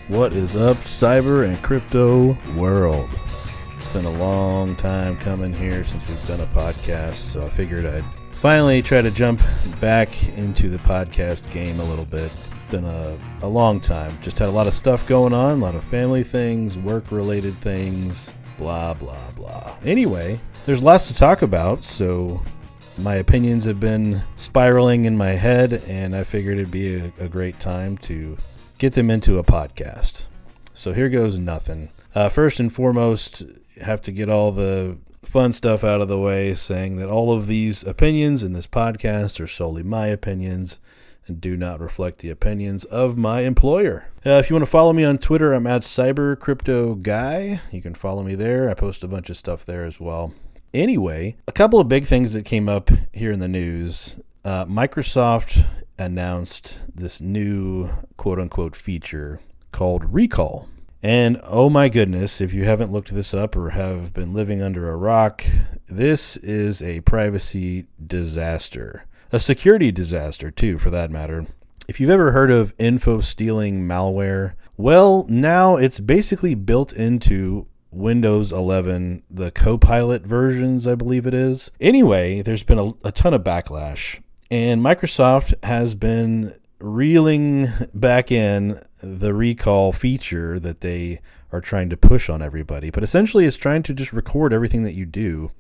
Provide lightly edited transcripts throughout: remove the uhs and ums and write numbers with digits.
What is up, cyber and crypto world? It's been a long time coming here since we've done a podcast, so I figured I'd finally try to jump back into the podcast game a little bit. It's been a long time. Just had a lot of stuff going on, a lot of family things, work-related things, blah, blah, blah. Anyway, there's lots to talk about, so my opinions have been spiraling in my head, and I figured it'd be a great time to get them into a podcast. So here goes nothing. First and foremost, have to get all the fun stuff out of the way, saying that all of these opinions in this podcast are solely my opinions and do not reflect the opinions of my employer. If you want to follow me on Twitter, I'm at CyberCryptoGuy. You can follow me there. I post a bunch of stuff there as well. Anyway, a couple of big things that came up here in the news. Microsoft announced this new quote-unquote feature called Recall. And oh my goodness, if you haven't looked this up or have been living under a rock, this is a privacy disaster. A security disaster, too, for that matter. If you've ever heard of info-stealing malware, well, now it's basically built into Windows 11, the Copilot versions, I believe it is. Anyway, there's been a ton of backlash. And Microsoft has been reeling back in the recall feature that they are trying to push on everybody. But essentially, it's trying to just record everything that you do,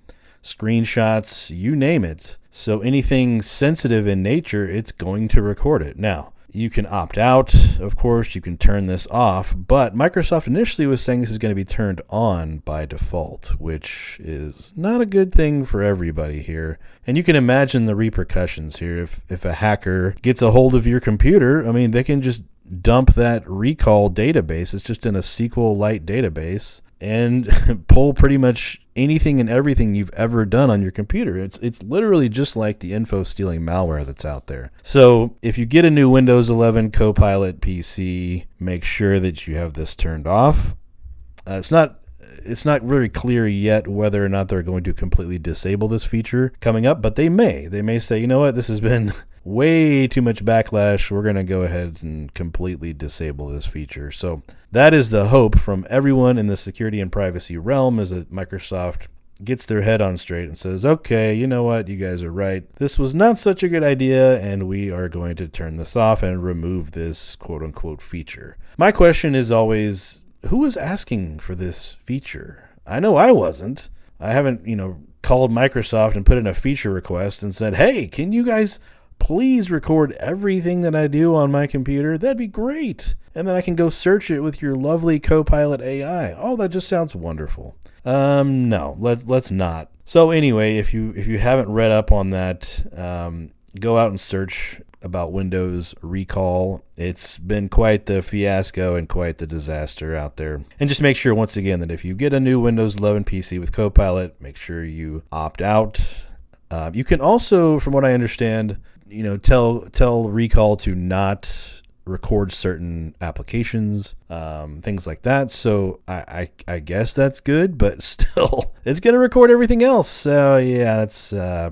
screenshots, you name it. So anything sensitive in nature, it's going to record it. Now, you can opt out, of course, you can turn this off, but Microsoft initially was saying this is going to be turned on by default, which is not a good thing for everybody here. And you can imagine the repercussions here. If a hacker gets a hold of your computer, I mean, they can just dump that recall database. It's just in a SQLite database and pull pretty much anything and everything you've ever done on your computer. It's literally just like the info stealing malware that's out there. So if you get a new Windows 11 Copilot PC, make sure that you have this turned off. It's not very clear yet whether or not they're going to completely disable this feature coming up, but they may. They may say, you know what, this has been way too much backlash. We're going to go ahead and completely disable this feature. So that is the hope from everyone in the security and privacy realm, is that Microsoft gets their head on straight and says, okay, you know what, you guys are right. This was not such a good idea, and we are going to turn this off and remove this quote-unquote feature. My question is always, who is asking for this feature? I know I wasn't. I haven't, called Microsoft and put in a feature request and said, hey, can you guys please record everything that I do on my computer? That'd be great. And then I can go search it with your lovely Copilot AI. Oh, that just sounds wonderful. No, let's not. So anyway, if you haven't read up on that, go out and search about Windows Recall. It's been quite the fiasco and quite the disaster out there. And just make sure, once again, that if you get a new Windows 11 PC with Copilot, make sure you opt out. You can also, from what I understand, tell Recall to not record certain applications, things like that. So I guess that's good, but still, it's going to record everything else. So yeah, that's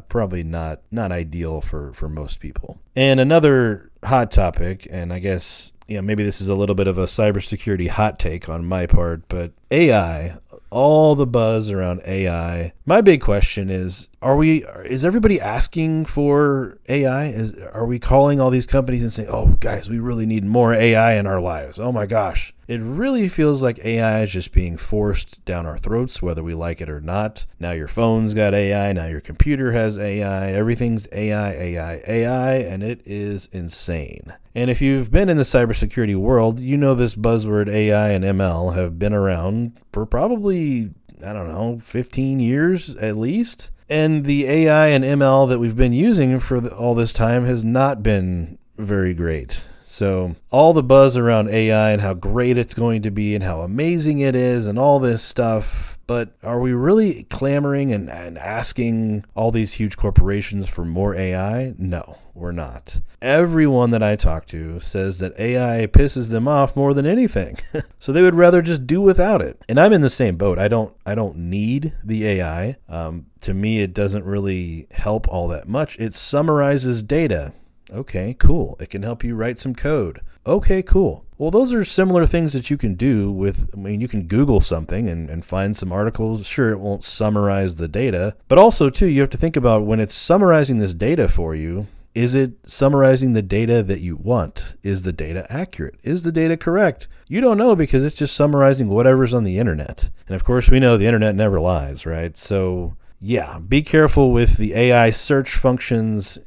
probably not ideal for most people. And another hot topic, and I guess maybe this is a little bit of a cybersecurity hot take on my part, but AI. All the buzz around AI. My big question is everybody asking for AI? Are we calling all these companies and saying, oh, guys, we really need more AI in our lives? Oh, my gosh. It really feels like AI is just being forced down our throats, whether we like it or not. Now your phone's got AI. Now your computer has AI. Everything's AI, and it is insane. And if you've been in the cybersecurity world, you know this buzzword AI and ML have been around for probably, 15 years at least. And the AI and ML that we've been using for all this time has not been very great. So all the buzz around AI and how great it's going to be and how amazing it is and all this stuff. But are we really clamoring and asking all these huge corporations for more AI? No, we're not. Everyone that I talk to says that AI pisses them off more than anything. So they would rather just do without it. And I'm in the same boat. I don't need the AI. To me, it doesn't really help all that much. It summarizes data. Okay, cool. It can help you write some code. Okay, cool. Well, those are similar things that you can do with, you can Google something and find some articles. Sure, it won't summarize the data, but also, too, you have to think about when it's summarizing this data for you, is it summarizing the data that you want? Is the data accurate? Is the data correct? You don't know because it's just summarizing whatever's on the internet. And of course, we know the internet never lies, right? So, yeah, be careful with the AI search functions.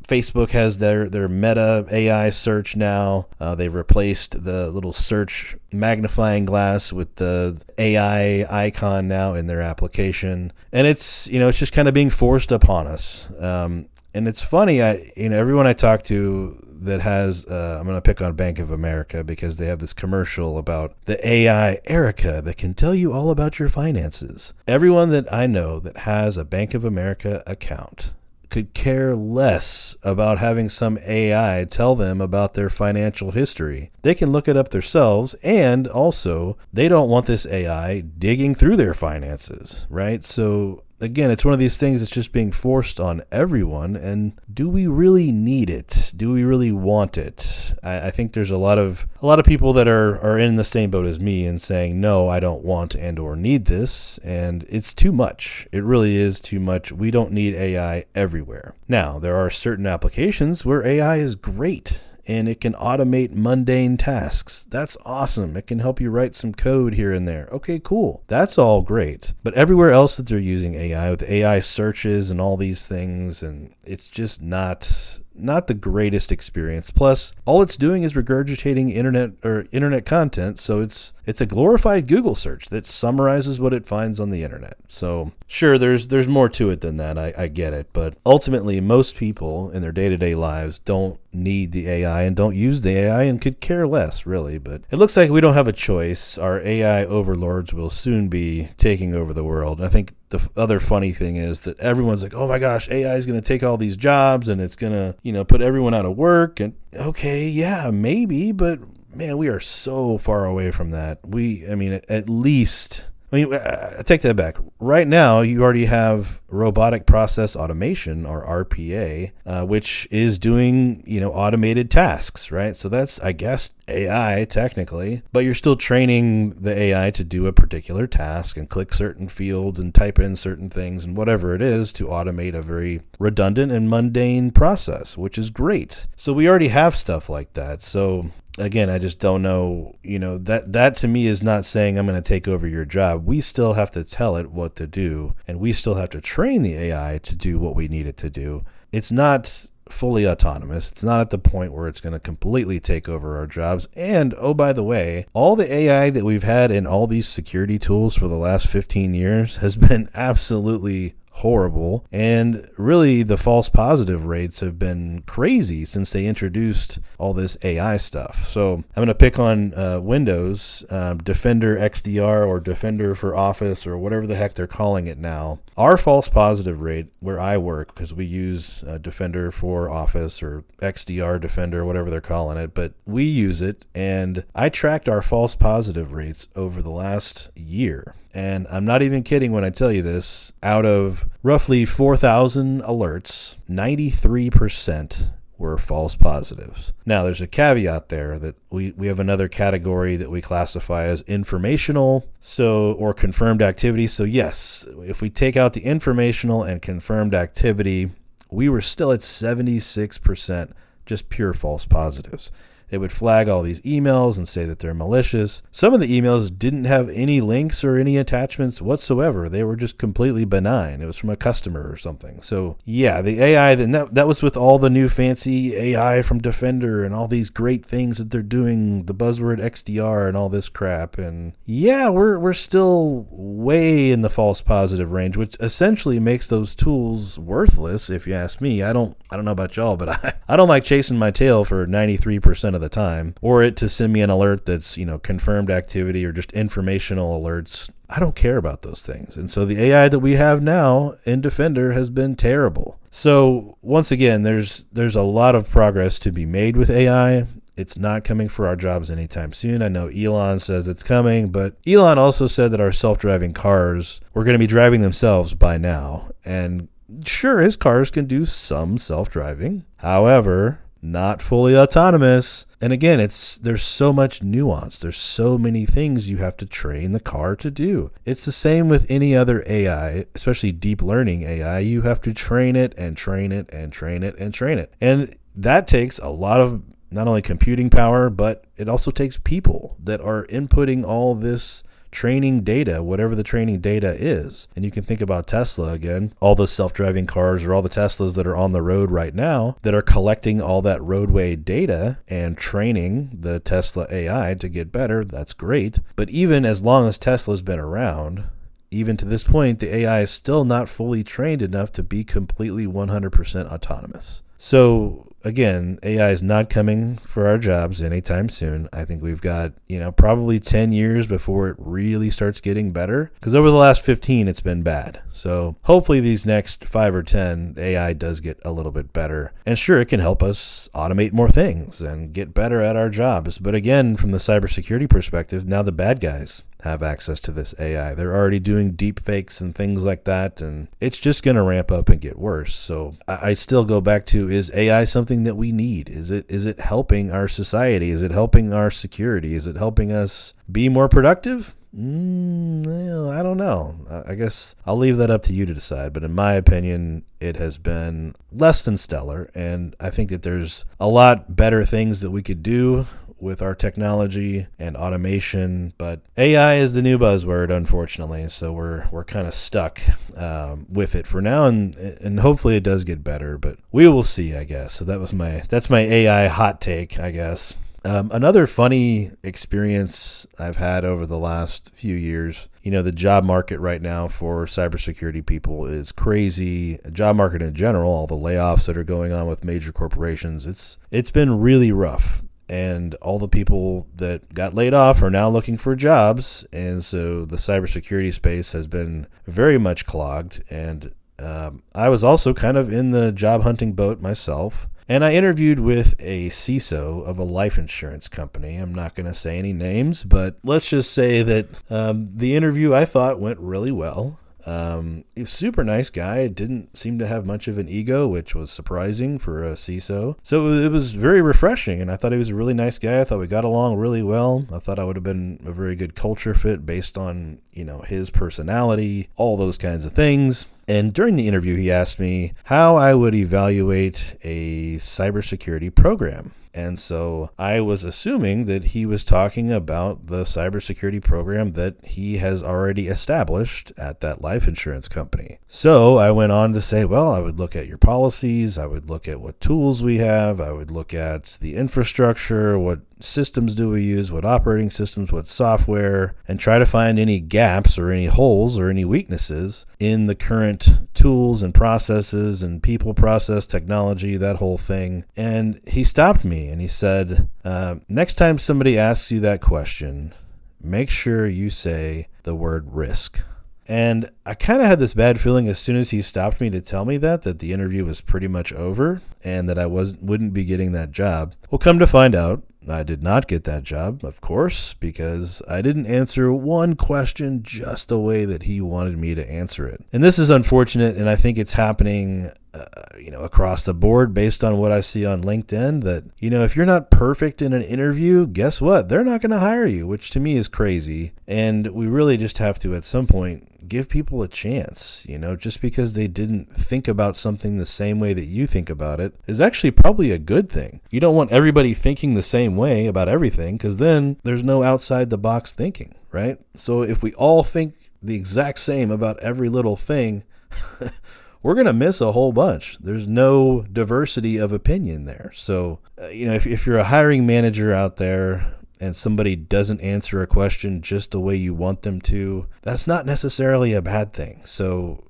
Facebook has their Meta AI search now. They've replaced the little search magnifying glass with the AI icon now in their application. And it's just kind of being forced upon us. And it's funny, everyone I talk to that has, I'm going to pick on Bank of America because they have this commercial about the AI Erica that can tell you all about your finances. Everyone that I know that has a Bank of America account could care less about having some AI tell them about their financial history. They can look it up themselves, and also they don't want this AI digging through their finances, right? So again, it's one of these things that's just being forced on everyone. And do we really need it? Do we really want it? I think there's a lot of people that are in the same boat as me and saying, no, I don't want and or need this. And it's too much. It really is too much. We don't need AI everywhere. Now, there are certain applications where AI is great, and it can automate mundane tasks. That's awesome. It can help you write some code here and there. Okay, cool. That's all great. But everywhere else that they're using AI, with AI searches and all these things, and it's just not the greatest experience. Plus, all it's doing is regurgitating internet content, so it's a glorified Google search that summarizes what it finds on the internet. So sure, there's more to it than that. I get it, but ultimately, most people in their day-to-day lives don't need the AI and don't use the AI and could care less, really. But it looks like we don't have a choice. Our AI overlords will soon be taking over the world. And I think the other funny thing is that everyone's like, oh my gosh, AI is going to take all these jobs and it's going to, put everyone out of work. And okay, yeah, maybe, but man, we are so far away from that. At least, I take that back. Right now, you already have robotic process automation, or RPA, which is doing, automated tasks, right? So that's, I guess, AI technically, but you're still training the AI to do a particular task and click certain fields and type in certain things and whatever it is to automate a very redundant and mundane process, which is great. So we already have stuff like that. So again, I just don't know, that to me is not saying I'm going to take over your job. We still have to tell it what to do, and we still have to train the AI to do what we need it to do. It's not fully autonomous. It's not at the point where it's going to completely take over our jobs. And, oh, by the way, all the AI that we've had in all these security tools for the last 15 years has been absolutely horrible, and really the false positive rates have been crazy since they introduced all this AI stuff. So I'm going to pick on Windows, Defender XDR or Defender for Office or whatever the heck they're calling it now. Our false positive rate where I work, because we use Defender for Office or XDR Defender, whatever they're calling it, but we use it, and I tracked our false positive rates over the last year. And I'm not even kidding when I tell you this. Out of roughly 4,000 alerts, 93% were false positives. Now, there's a caveat there that we have another category that we classify as informational, or confirmed activity. So yes, if we take out the informational and confirmed activity, we were still at 76% just pure false positives. It would flag all these emails and say that they're malicious. Some of the emails didn't have any links or any attachments whatsoever. They were just completely benign. It was from a customer or something. So yeah, the AI, that was with all the new fancy AI from Defender and all these great things that they're doing, the buzzword XDR and all this crap. And yeah, we're still way in the false positive range, which essentially makes those tools worthless, if you ask me. I don't know about y'all, but I don't like chasing my tail for 93% of the time, or it to send me an alert that's, confirmed activity or just informational alerts. I don't care about those things. And so the AI that we have now in Defender has been terrible. So once again, there's a lot of progress to be made with AI. It's not coming for our jobs anytime soon. I know Elon says it's coming, but Elon also said that our self-driving cars were going to be driving themselves by now. And sure, his cars can do some self-driving. However, not fully autonomous. And again, there's so much nuance. There's so many things you have to train the car to do. It's the same with any other AI, especially deep learning AI. You have to train it and train it and train it and train it. And that takes a lot of not only computing power, but it also takes people that are inputting all this training data, whatever the training data is. And you can think about Tesla again, all the self-driving cars or all the Teslas that are on the road right now that are collecting all that roadway data and training the Tesla AI to get better. That's great. But even as long as Tesla's been around, even to this point, the AI is still not fully trained enough to be completely 100% autonomous. So again, AI is not coming for our jobs anytime soon. I think we've got, probably 10 years before it really starts getting better, because over the last 15, it's been bad. So hopefully these next 5 or 10, AI does get a little bit better. And sure, it can help us automate more things and get better at our jobs. But again, from the cybersecurity perspective, now the bad guys have access to this AI. They're already doing deep fakes and things like that, and it's just going to ramp up and get worse. So I still go back to, is AI something that we need? Is it helping our society? Is it helping our security? Is it helping us be more productive? Well, I don't know. I guess I'll leave that up to you to decide. But in my opinion, it has been less than stellar, and I think that there's a lot better things that we could do with our technology and automation, but AI is the new buzzword, unfortunately. So we're kind of stuck with it for now, and hopefully it does get better. But we will see, I guess. So that's my AI hot take, I guess. Another funny experience I've had over the last few years, the job market right now for cybersecurity people is crazy. The job market in general, all the layoffs that are going on with major corporations, it's been really rough. And all the people that got laid off are now looking for jobs. And so the cybersecurity space has been very much clogged. And I was also kind of in the job hunting boat myself. And I interviewed with a CISO of a life insurance company. I'm not going to say any names, but let's just say that the interview I thought went really well. He was a super nice guy. Didn't seem to have much of an ego, which was surprising for a CISO. So it was very refreshing, and I thought he was a really nice guy. I thought we got along really well. I thought I would have been a very good culture fit based on, his personality, all those kinds of things. And during the interview, he asked me how I would evaluate a cybersecurity program. And so I was assuming that he was talking about the cybersecurity program that he has already established at that life insurance company. So I went on to say, well, I would look at your policies. I would look at what tools we have. I would look at the infrastructure, what systems do we use, what operating systems, what software, and try to find any gaps or any holes or any weaknesses in the current tools and processes and people, process, technology, that whole thing. And he stopped me and he said, next time somebody asks you that question, make sure you say the word risk. And I kind of had this bad feeling as soon as he stopped me to tell me that the interview was pretty much over and that I wouldn't be getting that job. Well, come to find out, I did not get that job, of course, because I didn't answer one question just the way that he wanted me to answer it. And this is unfortunate, and I think it's happening across the board based on what I see on LinkedIn, that, if you're not perfect in an interview, guess what? They're not going to hire you, which to me is crazy. And we really just have to, at some point, give people a chance. Just because they didn't think about something the same way that you think about it is actually probably a good thing. You don't want everybody thinking the same way about everything, because then there's no outside the box thinking, right? So if we all think the exact same about every little thing, we're going to miss a whole bunch. There's no diversity of opinion there. So, if you're a hiring manager out there and somebody doesn't answer a question just the way you want them to, that's not necessarily a bad thing. So,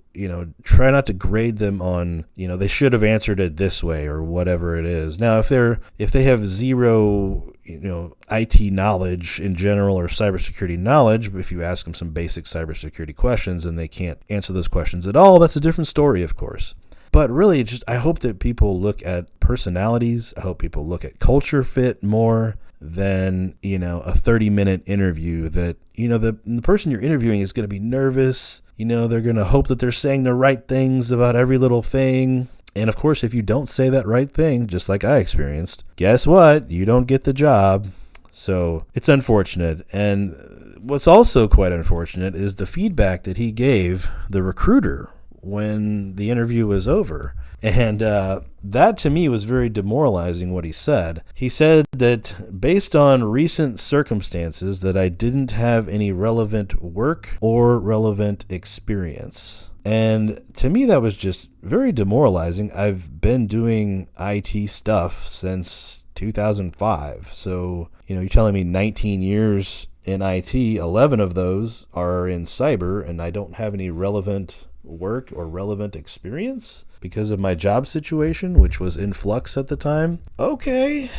try not to grade them on, they should have answered it this way or whatever it is. Now, if they have zero, IT knowledge in general or cybersecurity knowledge, if you ask them some basic cybersecurity questions and they can't answer those questions at all, that's a different story, of course. But really, I hope that people look at personalities. I hope people look at culture fit more than, a 30-minute interview that, the person you're interviewing is going to be nervous. They're going to hope that they're saying the right things about every little thing. And of course, if you don't say that right thing, just like I experienced, guess what? You don't get the job. So it's unfortunate. And what's also quite unfortunate is the feedback that he gave the recruiter when the interview was over. And that to me was very demoralizing what he said. He said that based on recent circumstances that I didn't have any relevant work or relevant experience. And to me, that was just very demoralizing. I've been doing IT stuff since 2005. So, you're telling me 19 years in IT, 11 of those are in cyber, and I don't have any relevant work or relevant experience because of my job situation, which was in flux at the time. Okay.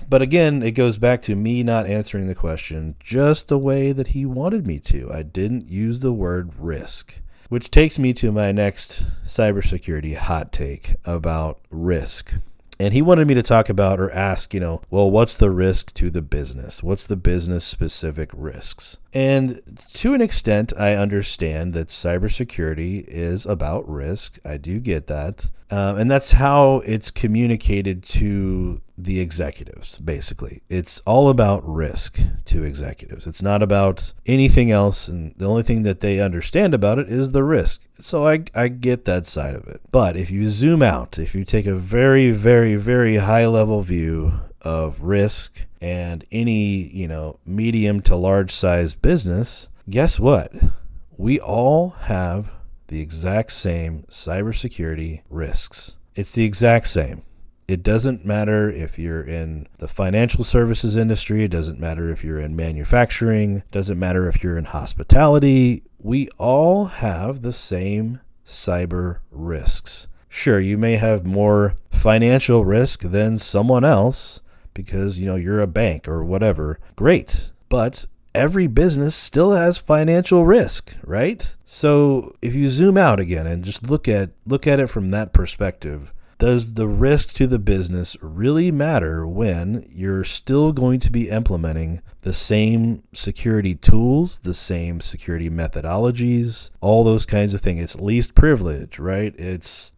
But again, it goes back to me not answering the question just the way that he wanted me to. I didn't use the word risk. Which takes me to my next cybersecurity hot take about risk. And he wanted me to talk about or ask, well, what's the risk to the business? What's the business specific risks? And to an extent, I understand that cybersecurity is about risk. I do get that. And that's how it's communicated to the executives, basically. It's all about risk to executives. It's not about anything else. And the only thing that they understand about it is the risk. So I get that side of it. But if you zoom out, if you take a very, very, very high level view of risk and any, medium to large size business, guess what? We all have the exact same cybersecurity risks. It's the exact same. It doesn't matter if you're in the financial services industry. It doesn't matter if you're in manufacturing. It doesn't matter if you're in hospitality. We all have the same cyber risks. Sure, you may have more financial risk than someone else because, you're a bank or whatever. Great. But every business still has financial risk, right? So if you zoom out again and just look at it from that perspective, does the risk to the business really matter when you're still going to be implementing the same security tools, the same security methodologies, all those kinds of things? It's least privilege, right? It's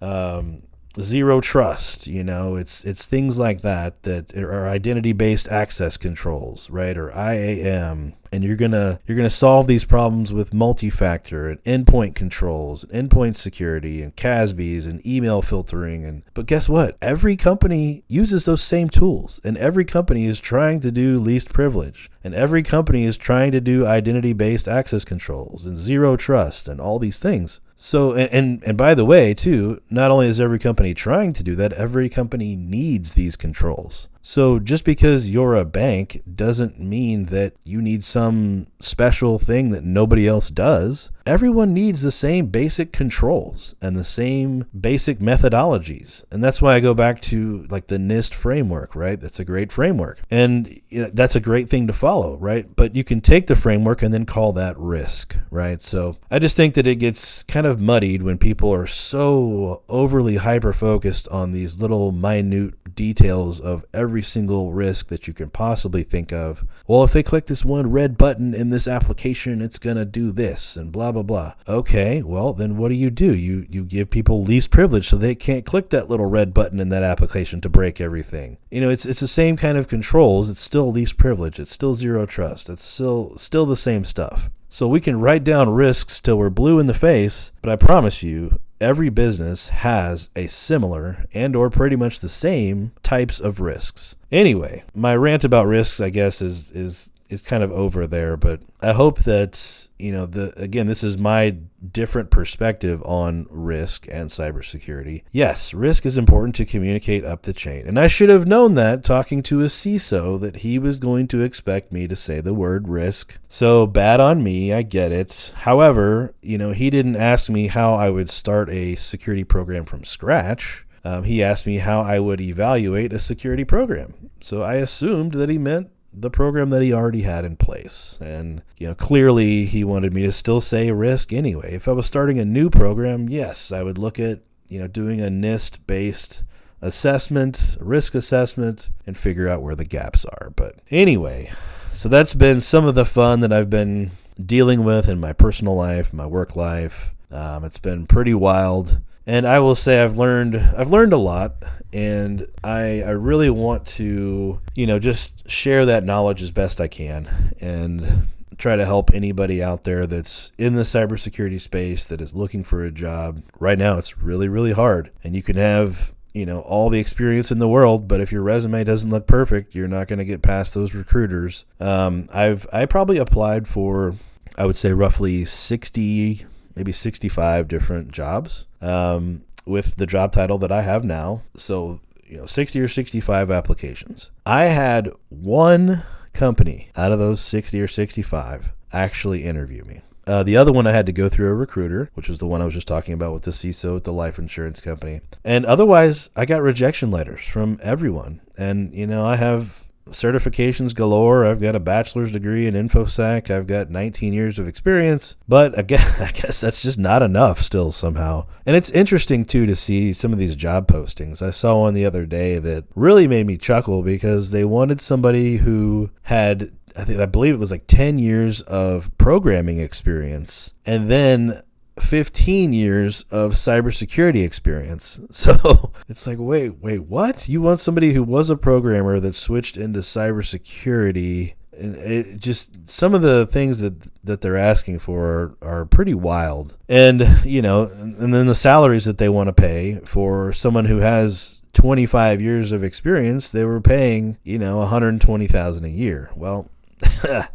zero trust, it's things like that are identity-based access controls, right? Or IAM. And you're gonna solve these problems with multi-factor and endpoint controls, and endpoint security, and CASBs and email filtering. But guess what? Every company uses those same tools, and every company is trying to do least privilege, and every company is trying to do identity-based access controls and zero trust and all these things. So, and by the way, too, not only is every company trying to do that, every company needs these controls. So just because you're a bank doesn't mean that you need some special thing that nobody else does. Everyone needs the same basic controls and the same basic methodologies. And that's why I go back to like the NIST framework, right? That's a great framework. And that's a great thing to follow, right? But you can take the framework and then call that risk, right? So I just think that it gets kind of muddied when people are so overly hyper-focused on these little minute details of every single risk that you can possibly think of. Well, if they click this one red button in this application, it's going to do this and blah, blah, blah. Okay, well, then what do? You give people least privilege so they can't click that little red button in that application to break everything. It's the same kind of controls. It's still least privilege. It's still zero trust. It's still the same stuff. So we can write down risks till we're blue in the face, but I promise you, every business has a similar and or pretty much the same types of risks. Anyway, my rant about risks, I guess, is kind of over there, but I hope that, this is my different perspective on risk and cybersecurity. Yes, risk is important to communicate up the chain. And I should have known that talking to a CISO that he was going to expect me to say the word risk. So bad on me, I get it. However, he didn't ask me how I would start a security program from scratch. He asked me how I would evaluate a security program. So I assumed that he meant the program that he already had in place. And, clearly he wanted me to still say risk anyway. If I was starting a new program, yes, I would look at, doing a NIST-based assessment, risk assessment, and figure out where the gaps are. But anyway, so that's been some of the fun that I've been dealing with in my personal life, my work life. It's been pretty wild. And I will say I've learned a lot, and I really want to, just share that knowledge as best I can and try to help anybody out there that's in the cybersecurity space that is looking for a job. Right now, it's really, really hard, and you can have all the experience in the world, but if your resume doesn't look perfect, you're not going to get past those recruiters. I probably applied for, I would say, roughly 60, maybe 65 different jobs with the job title that I have now. So 60 or 65 applications. I had one company out of those 60 or 65 actually interview me. The other one I had to go through a recruiter, which was the one I was just talking about with the CISO at the life insurance company. And otherwise, I got rejection letters from everyone. And, I have certifications galore. I've got a bachelor's degree in InfoSec. I've got 19 years of experience. But again, I guess that's just not enough still somehow. And it's interesting, too, to see some of these job postings. I saw one the other day that really made me chuckle because they wanted somebody who had, I believe it was like 10 years of programming experience and then 15 years of cybersecurity experience. So it's like, wait, what? You want somebody who was a programmer that switched into cybersecurity? And it just, some of the things that they're asking for are pretty wild. And, and then the salaries that they want to pay for someone who has 25 years of experience, they were paying, $120,000 a year. Well,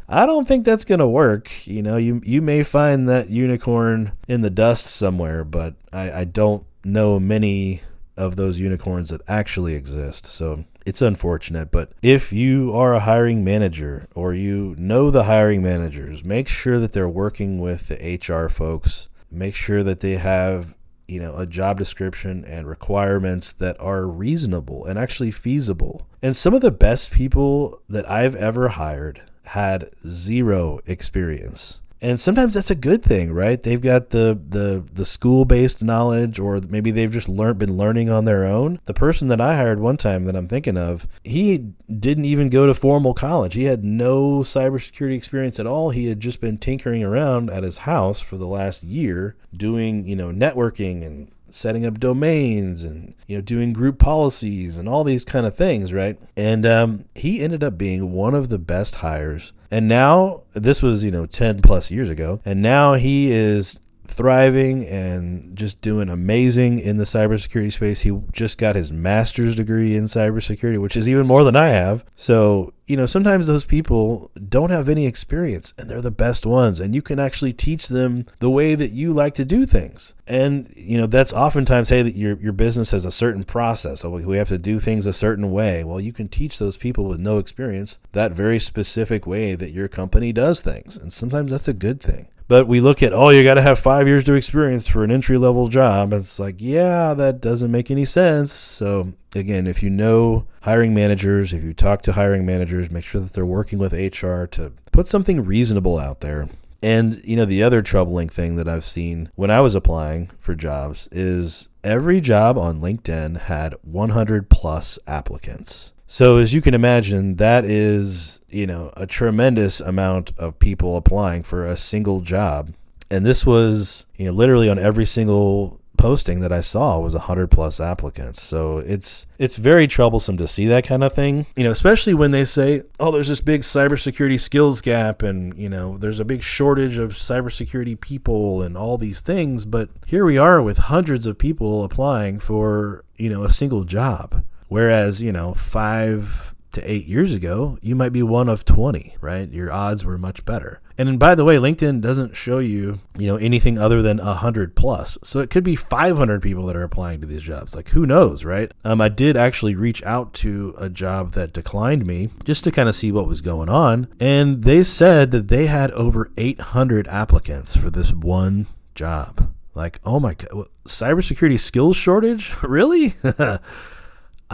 I don't think that's going to work. You may find that unicorn in the dust somewhere, but I don't know many of those unicorns that actually exist. So it's unfortunate. But if you are a hiring manager or the hiring managers, make sure that they're working with the HR folks. Make sure that they have a job description and requirements that are reasonable and actually feasible. And some of the best people that I've ever hired had zero experience. And sometimes that's a good thing, right? They've got the school-based knowledge, or maybe they've just been learning on their own. The person that I hired one time that I'm thinking of, he didn't even go to formal college. He had no cybersecurity experience at all. He had just been tinkering around at his house for the last year doing, networking and setting up domains and, doing group policies and all these kind of things, right? And he ended up being one of the best hires. And now, this was, 10 plus years ago, and now he is thriving and just doing amazing in the cybersecurity space. He just got his master's degree in cybersecurity, which is even more than I have. So, sometimes those people don't have any experience and they're the best ones, and you can actually teach them the way that you like to do things. And, that's oftentimes, hey, that your business has a certain process. So we have to do things a certain way. Well, you can teach those people with no experience that very specific way that your company does things. And sometimes that's a good thing. But we look at, you got to have 5 years of experience for an entry-level job. It's like, yeah, that doesn't make any sense. So again, if you know hiring managers, if you talk to hiring managers, make sure that they're working with HR to put something reasonable out there. And, the other troubling thing that I've seen when I was applying for jobs is every job on LinkedIn had 100 plus applicants. So as you can imagine, that is, a tremendous amount of people applying for a single job. And this was, literally on every single posting that I saw was 100 plus applicants. So it's very troublesome to see that kind of thing, especially when they say, there's this big cybersecurity skills gap and, there's a big shortage of cybersecurity people and all these things. But here we are with hundreds of people applying for, a single job. Whereas, 5 to 8 years ago, you might be one of 20, right? Your odds were much better. And by the way, LinkedIn doesn't show you, anything other than 100 plus. So it could be 500 people that are applying to these jobs. Like, who knows, right? I did actually reach out to a job that declined me just to kind of see what was going on. And they said that they had over 800 applicants for this one job. Like, oh my God, cybersecurity skills shortage? Really?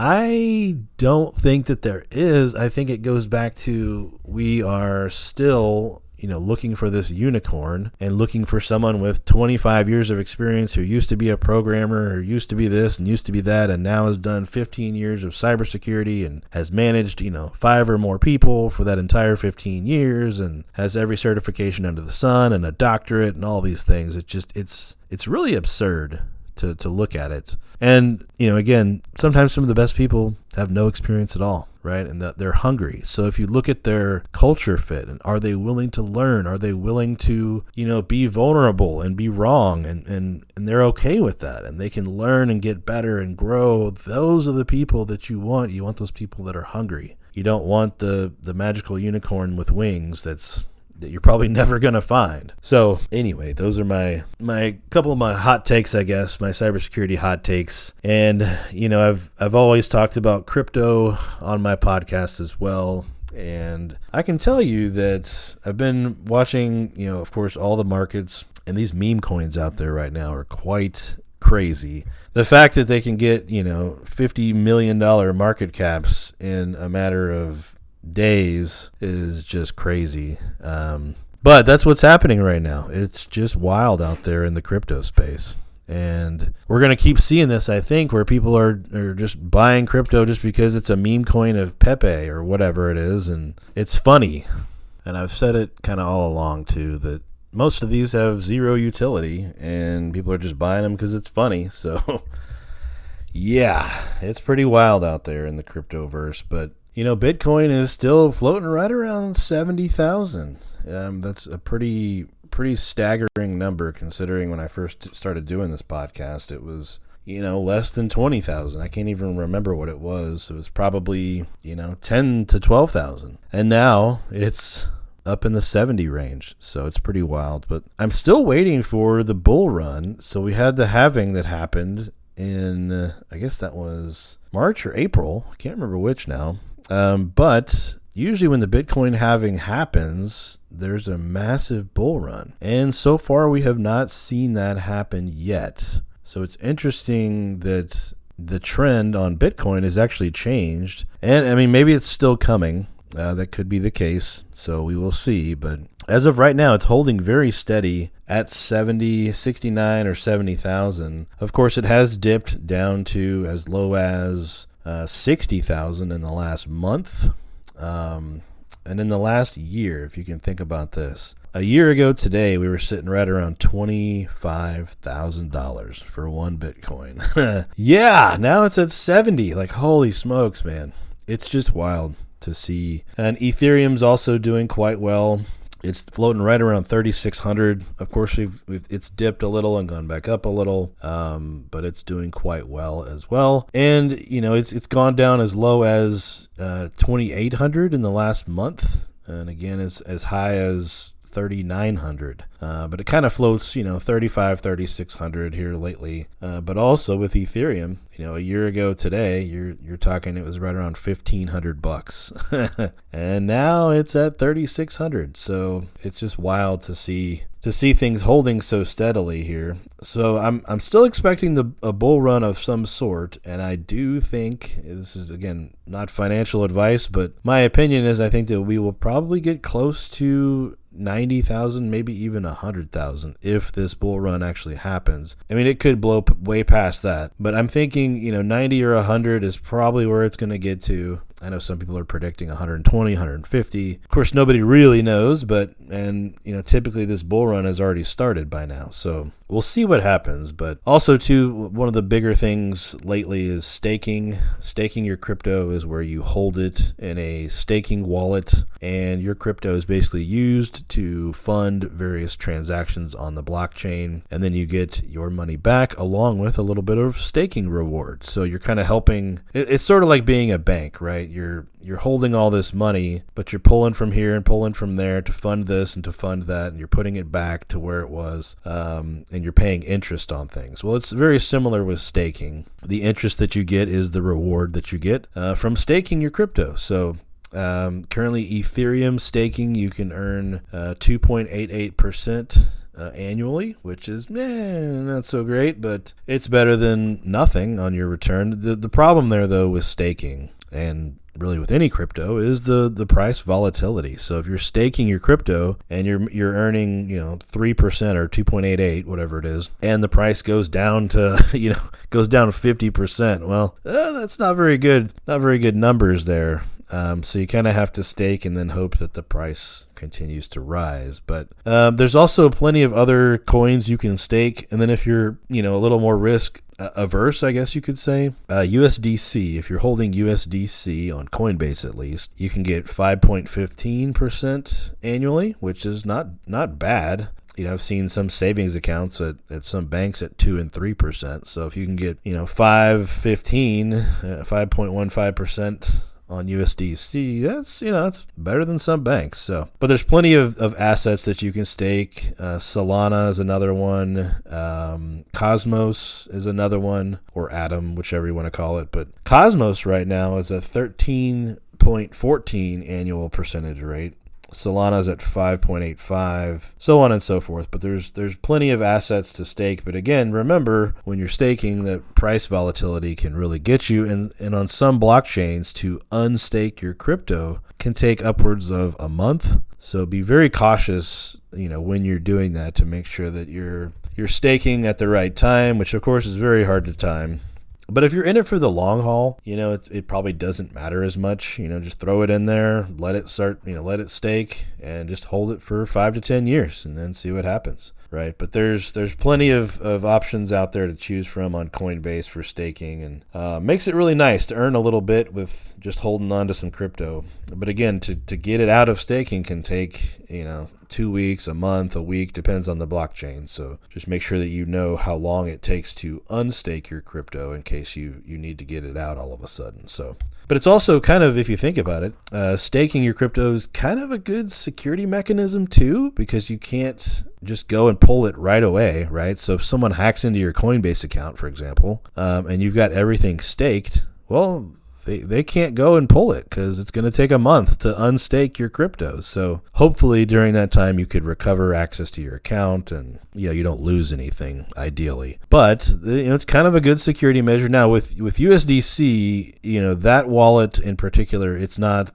I don't think that there is. I think it goes back to we are still, looking for this unicorn and looking for someone with 25 years of experience who used to be a programmer or used to be this and used to be that and now has done 15 years of cybersecurity and has managed, 5 or more people for that entire 15 years and has every certification under the sun and a doctorate and all these things. It's really absurd to look at it. And, again, sometimes some of the best people have no experience at all, right? And they're hungry. So if you look at their culture fit, and are they willing to learn? Are they willing to, be vulnerable and be wrong? And they're okay with that. And they can learn and get better and grow. Those are the people that you want. You want those people that are hungry. You don't want the magical unicorn with wings that you're probably never going to find. So anyway, those are my couple of my hot takes, I guess, my cybersecurity hot takes. And, I've always talked about crypto on my podcast as well. And I can tell you that I've been watching, of course, all the markets, and these meme coins out there right now are quite crazy. The fact that they can get, $50 million market caps in a matter of days is just crazy. But that's what's happening right now. It's just wild out there in the crypto space. And we're going to keep seeing this, I think, where people are just buying crypto just because it's a meme coin of Pepe or whatever it is. And it's funny. And I've said it kind of all along, too, that most of these have zero utility and people are just buying them because it's funny. So, yeah, it's pretty wild out there in the cryptoverse. But Bitcoin is still floating right around 70,000. That's a pretty staggering number considering when I first started doing this podcast, it was, less than 20,000. I can't even remember what it was. It was probably, 10 to 12,000. And now it's up in the 70 range. So it's pretty wild. But I'm still waiting for the bull run. So we had the halving that happened in, I guess that was March or April. I can't remember which now. But usually when the Bitcoin halving happens, there's a massive bull run. And so far we have not seen that happen yet. So it's interesting that the trend on Bitcoin has actually changed. And I mean, maybe it's still coming. That could be the case. So we will see. But as of right now, it's holding very steady at 69 or 70,000. Of course, it has dipped down to as low as 60,000 in the last month. And in the last year, if you can think about this, a year ago today, we were sitting right around $25,000 for one Bitcoin. Yeah, now it's at 70. Like, holy smokes, man. It's just wild to see. And Ethereum's also doing quite well. It's floating right around 3,600. Of course, it's dipped a little and gone back up a little, but it's doing quite well as well. And it's gone down as low as 2,800 in the last month, and again as high as 3,900. But it kind of floats, 35, 3,600 here lately. But also with Ethereum, a year ago today, you're talking it was right around $1,500, and now it's at 3,600. So it's just wild to see things holding so steadily here. So I'm still expecting a bull run of some sort, and I do think, this is again not financial advice, but my opinion is I think that we will probably get close to 90,000, maybe even 100,000 if this bull run actually happens. I mean, it could blow way past that, but I'm thinking 90 or 100 is probably where it's going to get to. I know some people are predicting 120, 150. Of course, nobody really knows, but typically this bull run has already started by now. So we'll see what happens. But also, too, one of the bigger things lately is staking. Staking your crypto is where you hold it in a staking wallet, and your crypto is basically used to fund various transactions on the blockchain, and then you get your money back along with a little bit of staking reward. So you're kind of helping. It's sort of like being a bank, right? You're holding all this money, but you're pulling from here and pulling from there to fund this and to fund that, and you're putting it back to where it was, and you're paying interest on things. Well, it's very similar with staking. The interest that you get is the reward that you get from staking your crypto. So currently Ethereum staking, you can earn 2.88% annually, which is not so great, but it's better than nothing on your return. The problem there, though, with staking, and really with any crypto, is the price volatility. So if you're staking your crypto and you're earning 3% or 2.88, whatever it is, and the price goes down to goes down 50%, well, that's not very good numbers there. So you kind of have to stake and then hope that the price continues to rise. But there's also plenty of other coins you can stake. And then if you're, a little more risk averse, I guess you could say, USDC, if you're holding USDC on Coinbase at least, you can get 5.15% annually, which is not bad. I've seen some savings accounts at some banks at 2 and 3%. So if you can get, 5.15% on USDC, that's better than some banks. So, but there's plenty of assets that you can stake. Solana is another one. Cosmos is another one, or Atom, whichever you want to call it. But Cosmos right now is a 13.14 annual percentage rate. Solana's at 5.85, so on and so forth. But there's plenty of assets to stake. But again, remember, when you're staking, that price volatility can really get you. And on some blockchains, to unstake your crypto can take upwards of a month. So be very cautious, when you're doing that, to make sure that you're staking at the right time, which of course is very hard to time. But if you're in it for the long haul, it probably doesn't matter as much. Just throw it in there, let it stake, and just hold it for 5 to 10 years and then see what happens, right? But there's plenty of options out there to choose from on Coinbase for staking, and makes it really nice to earn a little bit with just holding on to some crypto. But again, to get it out of staking can take, 2 weeks, a month, a week, depends on the blockchain. So just make sure that you know how long it takes to unstake your crypto in case you need to get it out all of a sudden. So, but it's also kind of, if you think about it, staking your crypto is kind of a good security mechanism too, because you can't just go and pull it right away, right? So if someone hacks into your Coinbase account, for example, and you've got everything staked, well, they can't go and pull it because it's going to take a month to unstake your crypto. So hopefully during that time you could recover access to your account and you don't lose anything ideally. But it's kind of a good security measure. Now with USDC, that wallet in particular, it's not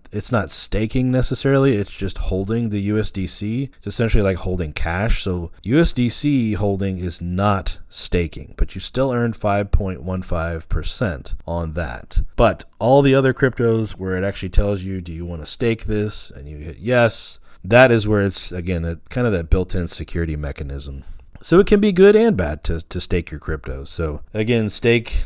staking necessarily. It's just holding the USDC. It's essentially like holding cash. So USDC holding is not staking, but you still earn 5.15% on that. But all the other cryptos where it actually tells you, do you want to stake this? And you hit yes. That is where it's, again, kind of that built-in security mechanism. So it can be good and bad to stake your crypto. So again, stake,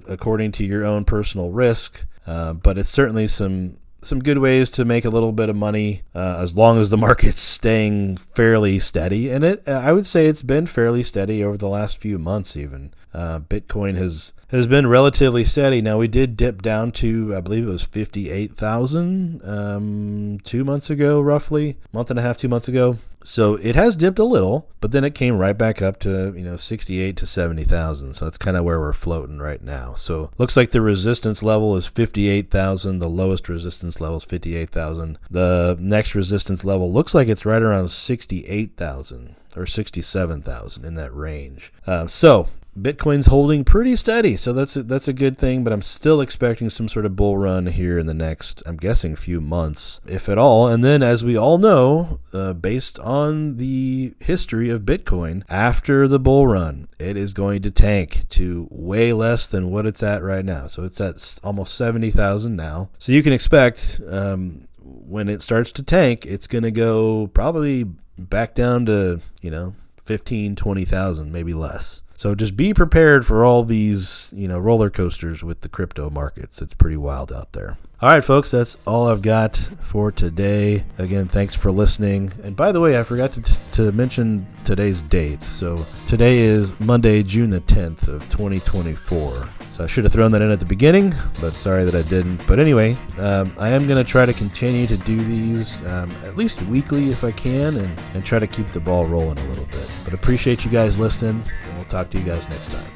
according to your own personal risk. But it's certainly some good ways to make a little bit of money as long as the market's staying fairly steady. And I would say it's been fairly steady over the last few months even. Bitcoin has been relatively steady. Now, we did dip down to, I believe it was 58,000 2 months ago, roughly, month and a half, 2 months ago. So it has dipped a little, but then it came right back up to, 68 to 70,000. So that's kind of where we're floating right now. So looks like the resistance level is 58,000. The lowest resistance level is 58,000. The next resistance level looks like it's right around 68,000 or 67,000 in that range. So Bitcoin's holding pretty steady, so that's a good thing, but I'm still expecting some sort of bull run here in the next, I'm guessing, few months, if at all. And then, as we all know, based on the history of Bitcoin, after the bull run, it is going to tank to way less than what it's at right now. So it's at almost 70,000 now. So you can expect when it starts to tank, it's going to go probably back down to, 15, 20,000, maybe less. So just be prepared for all these, roller coasters with the crypto markets. It's pretty wild out there. All right, folks, that's all I've got for today. Again, thanks for listening. And by the way, I forgot to mention today's date. So today is Monday, June the 10th of 2024. So I should have thrown that in at the beginning, but sorry that I didn't. But anyway, I am going to try to continue to do these at least weekly if I can and try to keep the ball rolling a little bit. But appreciate you guys listening, and we'll talk to you guys next time.